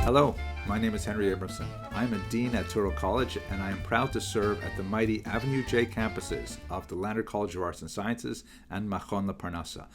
Hello, my name is Henry Abramson. I'm a dean at Touro College, and I am proud to serve at the mighty Avenue J campuses of the Lander College of Arts and Sciences and Machon La Parnasse.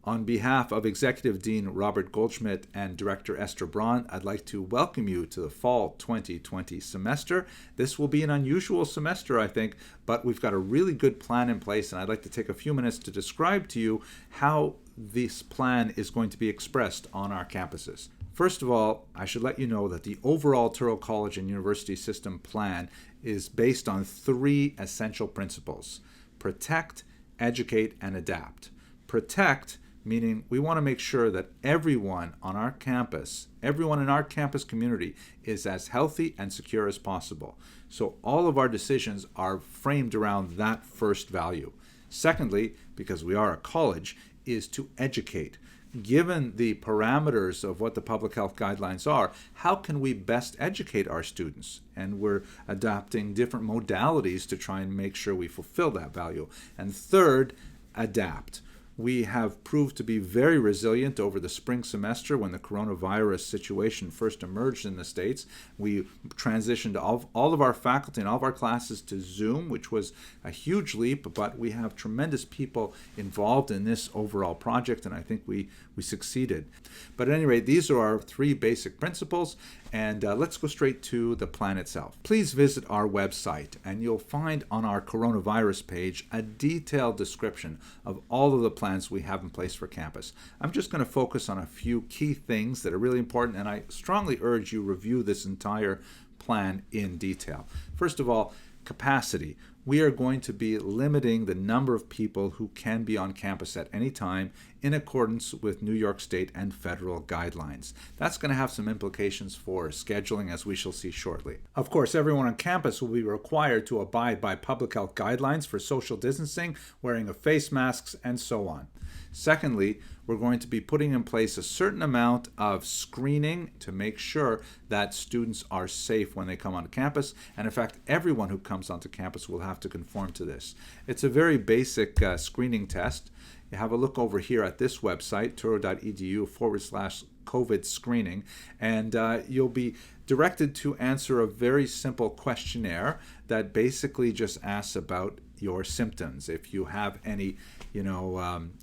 On behalf of Executive Dean Robert Goldschmidt and Director Esther Braun, I'd like to welcome you to the fall 2020 semester. This will be an unusual semester, I think, but we've got a really good plan in place, and I'd like to take a few minutes to describe to you how this plan is going to be expressed on our campuses. First of all, I should let you know that the overall Touro College and University System plan is based on three essential principles: protect, educate, and adapt. Protect, meaning we want to make sure that everyone on our campus, everyone in our campus community is as healthy and secure as possible. So all of our decisions are framed around that first value. Secondly, because we are a college, is to educate. Given the parameters of what the public health guidelines are, how can we best educate our students? And we're adopting different modalities to try and make sure we fulfill that value. And third, adapt. We have proved to be very resilient over the spring semester when the coronavirus situation first emerged in the States. We transitioned all of our faculty and all of our classes to Zoom, which was a huge leap, but we have tremendous people involved in this overall project, and I think we succeeded. But at any rate, these are our three basic principles, and let's go straight to the plan itself. Please visit our website, and you'll find on our coronavirus page a detailed description of all of the plans we have in place for campus. I'm just going to focus on a few key things that are really important, and I strongly urge you review this entire plan in detail. First of all, capacity. We are going to be limiting the number of people who can be on campus at any time in accordance with New York State and federal guidelines. That's going to have some implications for scheduling, as we shall see shortly. Of course, everyone on campus will be required to abide by public health guidelines for social distancing, wearing of face masks, and so on. Secondly, we're going to be putting in place a certain amount of screening to make sure that students are safe when they come onto campus. And in fact, everyone who comes onto campus will have to conform to this. It's a very basic screening test. You have a look over here at this website, touro.edu/COVID screening, and you'll be directed to answer a very simple questionnaire that basically just asks about your symptoms, if you have any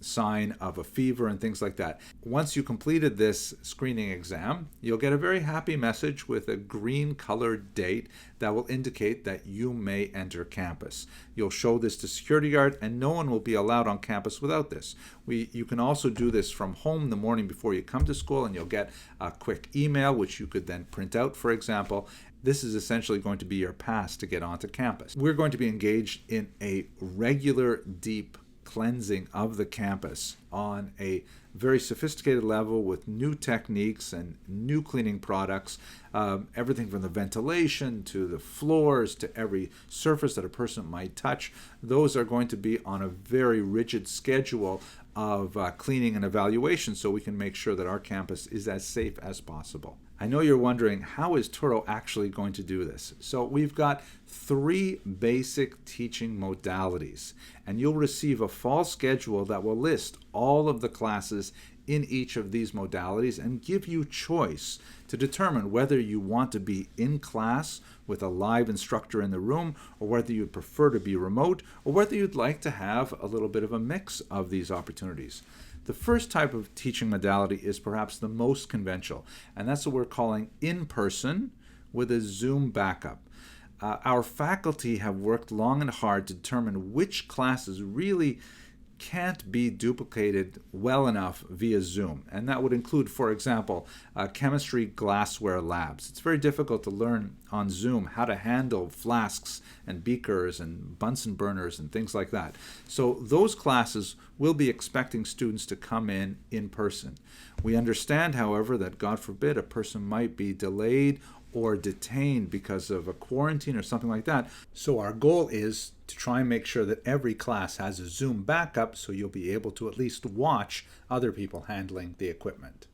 sign of a fever and things like that. Once you completed this screening exam, you'll get a very happy message with a green colored date that will indicate that you may enter campus. You'll show this to security guard, and no one will be allowed on campus without this. You can also do this from home the morning before you come to school, and you'll get a quick email which you could then print out, for example. This is essentially going to be your pass to get onto campus. We're going to be engaged in a regular, deep cleansing of the campus on a very sophisticated level with new techniques and new cleaning products, everything from the ventilation to the floors to every surface that a person might touch. Those are going to be on a very rigid schedule of cleaning and evaluation so we can make sure that our campus is as safe as possible. I know you're wondering, how is Touro actually going to do this? So we've got three basic teaching modalities, and you'll receive a fall schedule that will list all of the classes in each of these modalities and give you choice to determine whether you want to be in class with a live instructor in the room, or whether you'd prefer to be remote, or whether you'd like to have a little bit of a mix of these opportunities. The first type of teaching modality is perhaps the most conventional, and that's what we're calling in-person with a Zoom backup. Our faculty have worked long and hard to determine which classes really can't be duplicated well enough via Zoom. And that would include, for example, chemistry glassware labs. It's very difficult to learn on Zoom how to handle flasks and beakers and Bunsen burners and things like that. So those classes will be expecting students to come in person. We understand, however, that God forbid a person might be delayed or detained because of a quarantine or something like that. So our goal is to try and make sure that every class has a Zoom backup so you'll be able to at least watch other people handling the equipment.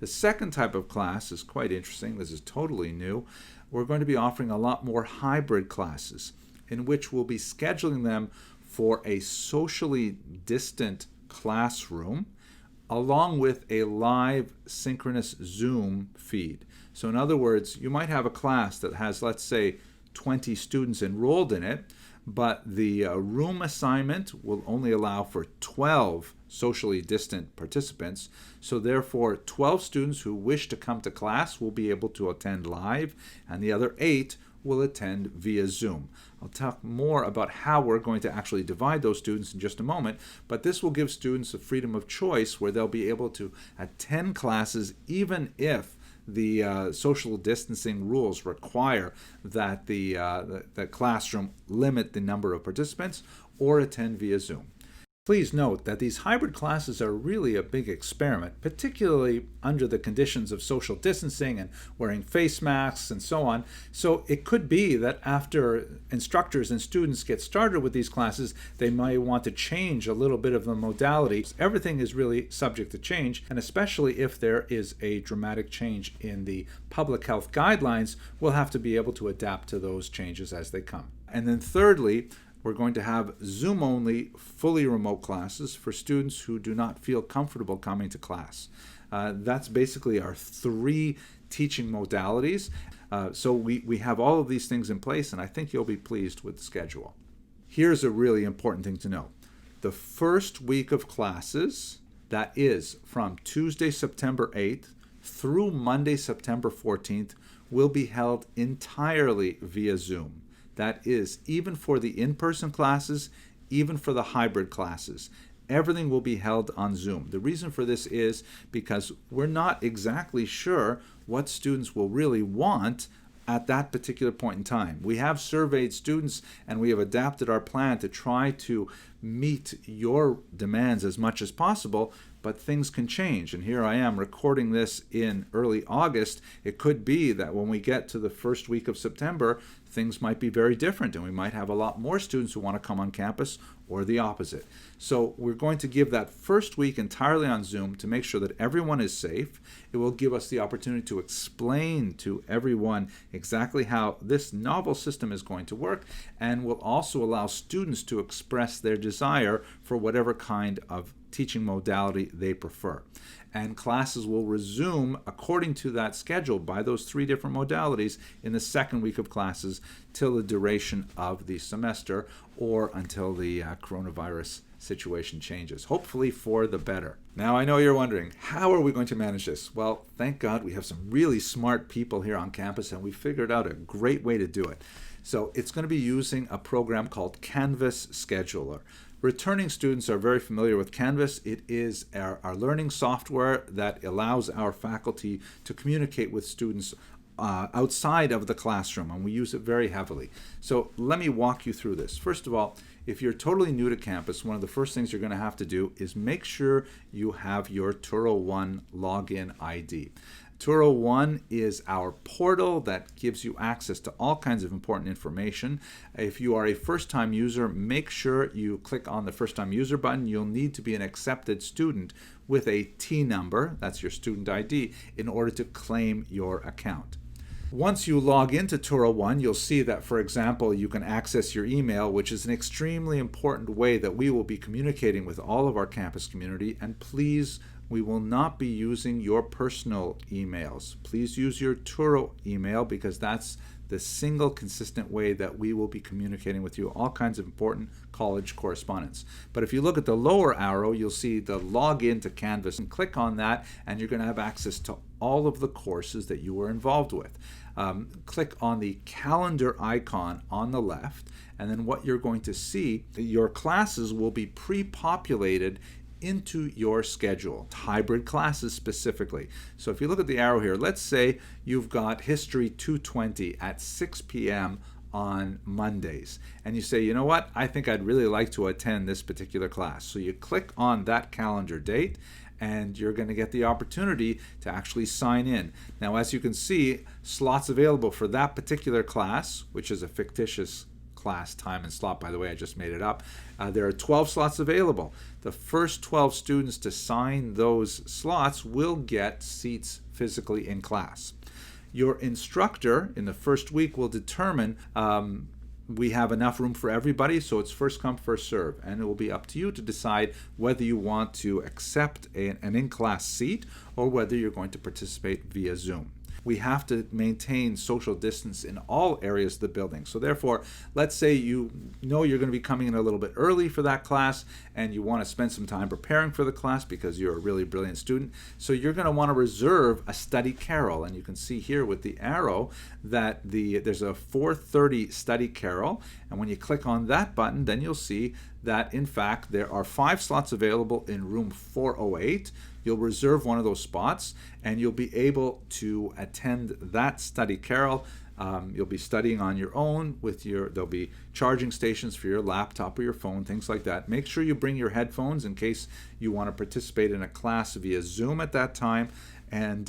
The second type of class is quite interesting. This is totally new. We're going to be offering a lot more hybrid classes in which we'll be scheduling them for a socially distant classroom along with a live synchronous Zoom feed. So in other words, you might have a class that has, let's say, 20 students enrolled in it, but the room assignment will only allow for 12 socially distant participants. So therefore, 12 students who wish to come to class will be able to attend live, and the other 8 will attend via Zoom. I'll talk more about how we're going to actually divide those students in just a moment, but this will give students a freedom of choice where they'll be able to attend classes even if the social distancing rules require that the classroom limit the number of participants or attend via Zoom. Please note that these hybrid classes are really a big experiment, particularly under the conditions of social distancing and wearing face masks and so on. So it could be that after instructors and students get started with these classes, they might want to change a little bit of the modality. Everything is really subject to change, and especially if there is a dramatic change in the public health guidelines, we'll have to be able to adapt to those changes as they come. And then thirdly, we're going to have Zoom-only, fully remote classes for students who do not feel comfortable coming to class. That's basically our 3 teaching modalities. So we have all of these things in place, and I think you'll be pleased with the schedule. Here's a really important thing to know. The first week of classes, that is from Tuesday, September 8th through Monday, September 14th, will be held entirely via Zoom. That is, even for the in-person classes, even for the hybrid classes. Everything will be held on Zoom. The reason for this is because we're not exactly sure what students will really want at that particular point in time. We have surveyed students and we have adapted our plan to try to meet your demands as much as possible, but things can change. And here I am recording this in early August. It could be that when we get to the first week of September, things might be very different and we might have a lot more students who want to come on campus or the opposite. So we're going to give that first week entirely on Zoom to make sure that everyone is safe. It will give us the opportunity to explain to everyone exactly how this novel system is going to work, and will also allow students to express their desire for whatever kind of teaching modality they prefer. And classes will resume according to that schedule by those 3 different modalities in the second week of classes till the duration of the semester, or until the coronavirus situation changes, hopefully for the better. Now I know you're wondering, how are we going to manage this? Well, thank God we have some really smart people here on campus, and we figured out a great way to do it. So it's going to be using a program called Canvas Scheduler. Returning students are very familiar with Canvas. It is our learning software that allows our faculty to communicate with students outside of the classroom, and we use it very heavily. So let me walk you through this. First of all, if you're totally new to campus, one of the first things you're going to have to do is make sure you have your Turo One login ID. Turo One is our portal that gives you access to all kinds of important information. If you are a first-time user, make sure you click on the first-time user button. You'll need to be an accepted student with a T number, that's your student ID, in order to claim your account. Once you log into Turo One, you'll see that, for example, you can access your email, which is an extremely important way that we will be communicating with all of our campus community. And please, we will not be using your personal emails. Please use your Turo email, because that's the single consistent way that we will be communicating with you all kinds of important college correspondence. But if you look at the lower arrow, you'll see the login to Canvas, and click on that and you're going to have access to all of the courses that you were involved with. Click on the calendar icon on the left, and then what you're going to see, your classes will be pre-populated into your schedule, hybrid classes specifically. So if you look at the arrow here, let's say you've got History 220 at 6 p.m. on Mondays, and you say, you know what, I think I'd really like to attend this particular class. So you click on that calendar date, and you're going to get the opportunity to actually sign in. Now, as you can see, slots available for that particular class, which is a fictitious class time and slot, by the way, I just made it up. There are 12 slots available. The first 12 students to sign those slots will get seats physically in class. Your instructor in the first week will determine we have enough room for everybody, so it's first come, first serve, and it will be up to you to decide whether you want to accept an in-class seat or whether you're going to participate via Zoom. we have to maintain social distance in all areas of the building. So therefore, let's say you know you're going to be coming in a little bit early for that class and you want to spend some time preparing for the class because you're a really brilliant student. So you're going to want to reserve a study carrel. And you can see here with the arrow that there's a 4:30 study carrel. And when you click on that button, then you'll see that in fact there are 5 slots available in room 408. You'll reserve one of those spots and you'll be able to attend that study carrel. You'll be studying on your own there'll be charging stations for your laptop or your phone, things like that. Make sure you bring your headphones in case you want to participate in a class via Zoom at that time. And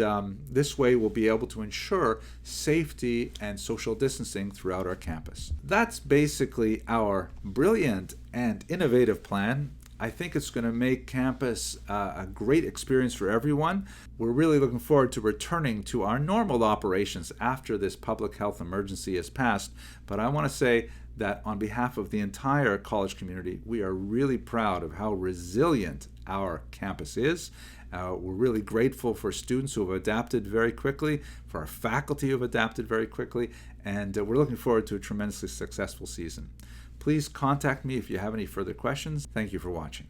this way we'll be able to ensure safety and social distancing throughout our campus. That's basically our brilliant and innovative plan. I think it's going to make campus a great experience for everyone. We're really looking forward to returning to our normal operations after this public health emergency has passed. But I want to say that on behalf of the entire college community, we are really proud of how resilient our campus is. We're really grateful for students who have adapted very quickly, for our faculty who have adapted very quickly, and we're looking forward to a tremendously successful season. Please contact me if you have any further questions. Thank you for watching.